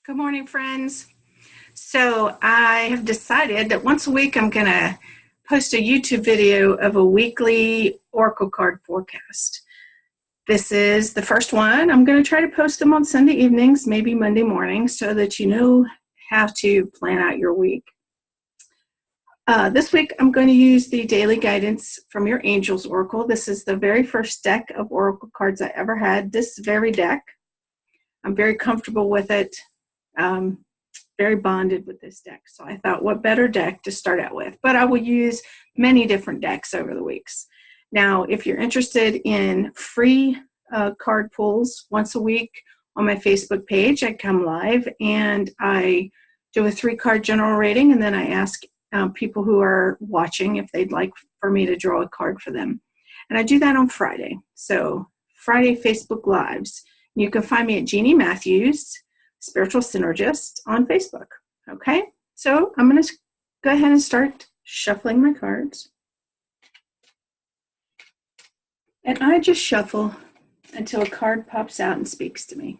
Good morning, friends. So I have decided that once a week I'm going to post a YouTube video of a weekly Oracle card forecast. This is the first one. I'm going to try to post them on Sunday evenings, maybe Monday morning, so that you know how to plan out your week. This week I'm going to use the daily guidance from your Angels Oracle. This is the very first deck of Oracle cards I ever had, this very deck. I'm very comfortable with it. Very bonded with this deck. So I thought, what better deck to start out with? But I will use many different decks over the weeks. Now, if you're interested in free card pulls once a week on my Facebook page, I come live and I do a 3-card general rating, and then I ask people who are watching if they'd like for me to draw a card for them. And I do that on Friday. So Friday Facebook Lives. You can find me at Genie Mathews, Spiritual Synergist on Facebook. Okay, so I'm going to go ahead and start shuffling my cards. And I just shuffle until a card pops out and speaks to me.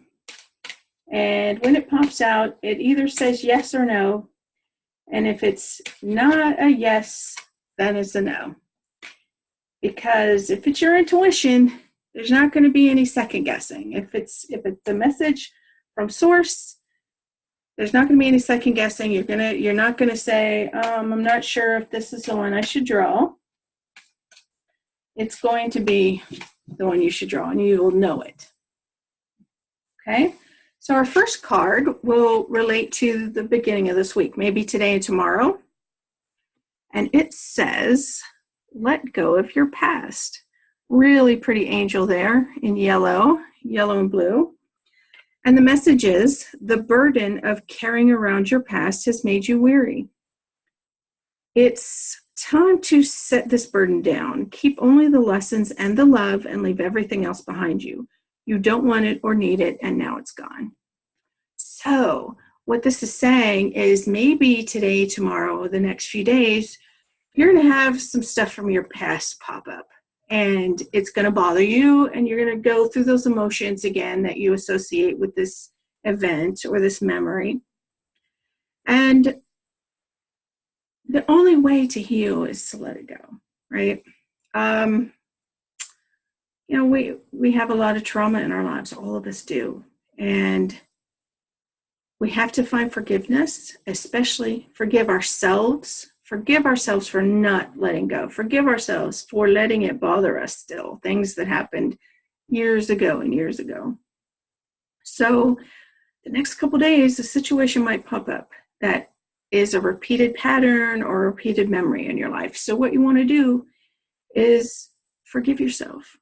And when it pops out, it either says yes or no. And if it's not a yes, then it's a no. Because if it's your intuition, there's not going to be any second guessing. If it's a message from source, there's not going to be any second guessing. You're not going to say, I'm not sure if this is the one I should draw. It's going to be the one you should draw, and you will know it. Okay, so our first card will relate to the beginning of this week, maybe today and tomorrow. And it says, let go of your past. Really pretty angel there in yellow and blue. And the message is, the burden of carrying around your past has made you weary. It's time to set this burden down. Keep only the lessons and the love and leave everything else behind you. You don't want it or need it, and now it's gone. So what this is saying is maybe today, tomorrow, the next few days, you're going to have some stuff from your past pop up. And it's going to bother you, and you're going to go through those emotions again that you associate with this event or this memory. And the only way to heal is to let it go, right? We have a lot of trauma in our lives. All of us do. And we have to find forgiveness, especially forgive ourselves. Forgive ourselves for not letting go. Forgive ourselves for letting it bother us still. Things that happened years ago and years ago. So the next couple days, a situation might pop up that is a repeated pattern or a repeated memory in your life. So what you want to do is forgive yourself.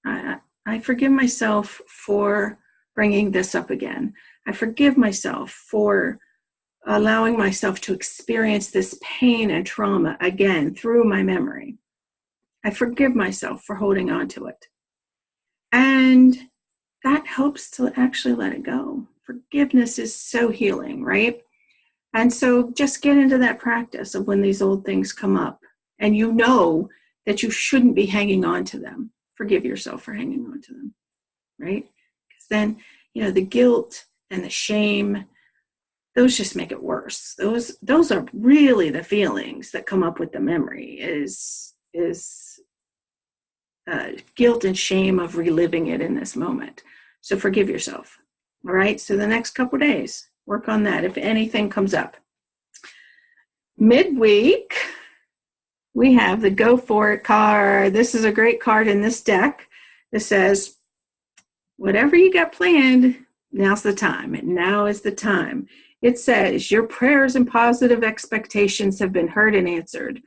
I forgive myself for bringing this up again. I forgive myself for allowing myself to experience this pain and trauma again through my memory. I forgive myself for holding on to it. And that helps to actually let it go. Forgiveness is so healing, right? And so just get into that practice of when these old things come up and you know that you shouldn't be hanging on to them. Forgive yourself for hanging on to them, right? Because then, the guilt and the shame, those just make it worse. Those are really the feelings that come up with the memory is guilt and shame of reliving it in this moment. So forgive yourself. All right. So the next couple of days, work on that if anything comes up. Midweek, we have the Go For It card. This is a great card in this deck that says, whatever you got planned, now's the time. And now is the time. It says, your prayers and positive expectations have been heard and answered.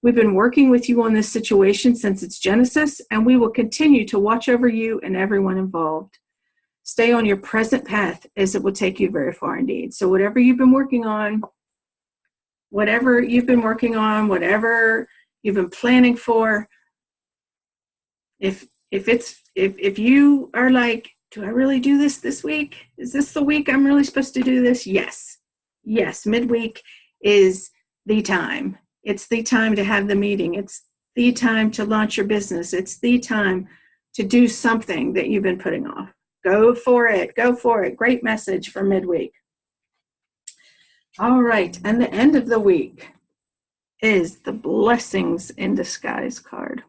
We've been working with you on this situation since its genesis, and we will continue to watch over you and everyone involved. Stay on your present path, as it will take you very far indeed. So whatever you've been working on, whatever you've been planning for, if you are like, do I really do this week? Is this the week I'm really supposed to do this? Yes, midweek is the time. It's the time to have the meeting. It's the time to launch your business. It's the time to do something that you've been putting off. Go for it. Great message for midweek. All right. And the end of the week is the blessings in disguise card.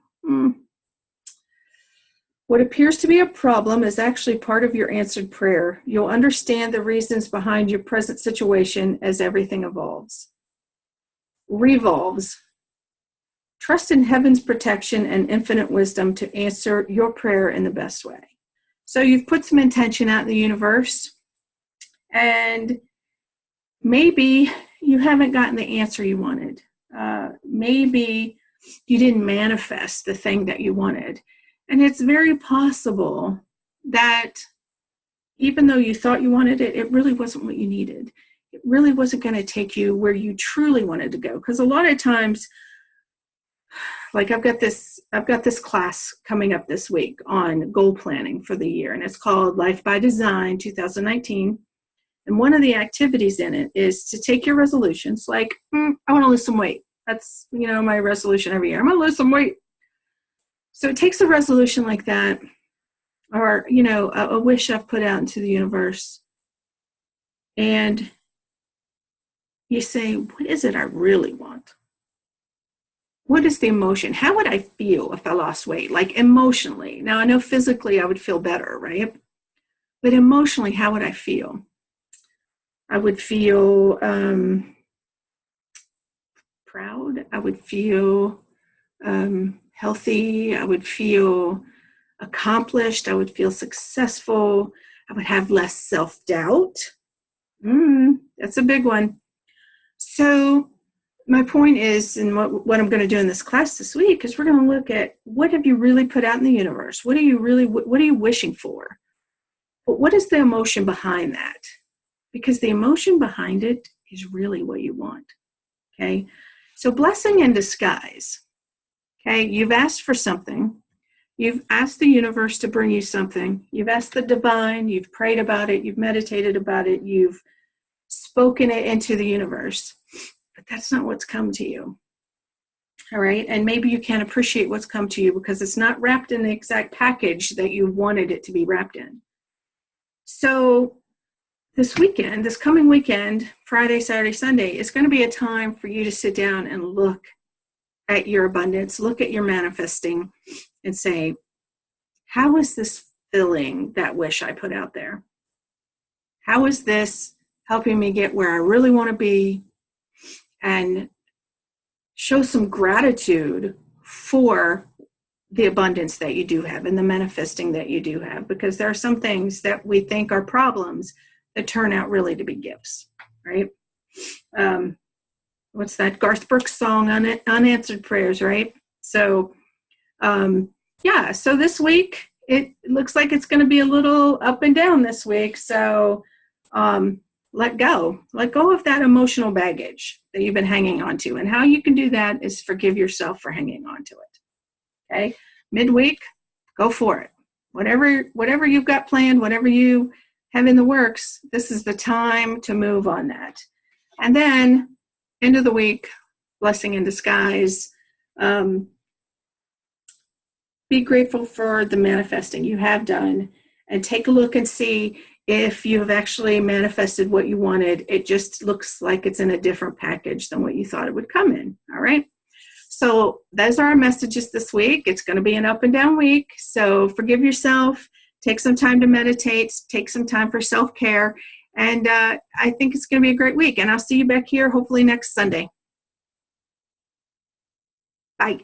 What appears to be a problem is actually part of your answered prayer. You'll understand the reasons behind your present situation as everything evolves. Revolves. Trust in heaven's protection and infinite wisdom to answer your prayer in the best way. So you've put some intention out in the universe, and maybe you haven't gotten the answer you wanted. Maybe you didn't manifest the thing that you wanted. And it's very possible that even though you thought you wanted it, it really wasn't what you needed. It really wasn't going to take you where you truly wanted to go. Because a lot of times, like I've got this class coming up this week on goal planning for the year, and it's called Life by Design 2019. And one of the activities in it is to take your resolutions, like, I want to lose some weight. That's, my resolution every year. I'm going to lose some weight. So it takes a resolution like that, or, a wish I've put out into the universe. And you say, what is it I really want? What is the emotion? How would I feel if I lost weight? Like emotionally. Now, I know physically I would feel better, right? But emotionally, how would I feel? I would feel proud. I would feel healthy. I would feel accomplished. I would feel successful. I would have less self-doubt. That's a big one. So my point is, and what I'm going to do in this class this week is we're going to look at what have you really put out in the universe? What are you wishing for? But what is the emotion behind that? Because the emotion behind it is really what you want. Okay. So blessing in disguise. Okay. You've asked for something. You've asked the universe to bring you something. You've asked the divine. You've prayed about it. You've meditated about it. You've spoken it into the universe. But that's not what's come to you. All right. And maybe you can't appreciate what's come to you because it's not wrapped in the exact package that you wanted it to be wrapped in. So this coming weekend, Friday, Saturday, Sunday, is going to be a time for you to sit down and look at your abundance, look at your manifesting, and say, how is this filling that wish I put out there? How is this helping me get where I really want to be? And show some gratitude for the abundance that you do have and the manifesting that you do have, because there are some things that we think are problems that turn out really to be gifts, right? What's that Garth Brooks song, Unanswered Prayers, right? So, so this week, it looks like it's going to be a little up and down this week. So let go of that emotional baggage that you've been hanging on to. And how you can do that is forgive yourself for hanging on to it. Okay. Midweek, go for it. Whatever you've got planned, whatever you have in the works, this is the time to move on that. And then end of the week, blessing in disguise. Be grateful for the manifesting you have done, and take a look and see if you have actually manifested what you wanted. It just looks like it's in a different package than what you thought it would come in. All right. So those are our messages this week. It's going to be an up and down week. So forgive yourself, take some time to meditate, take some time for self-care. And I think it's going to be a great week. And I'll see you back here hopefully next Sunday. Bye.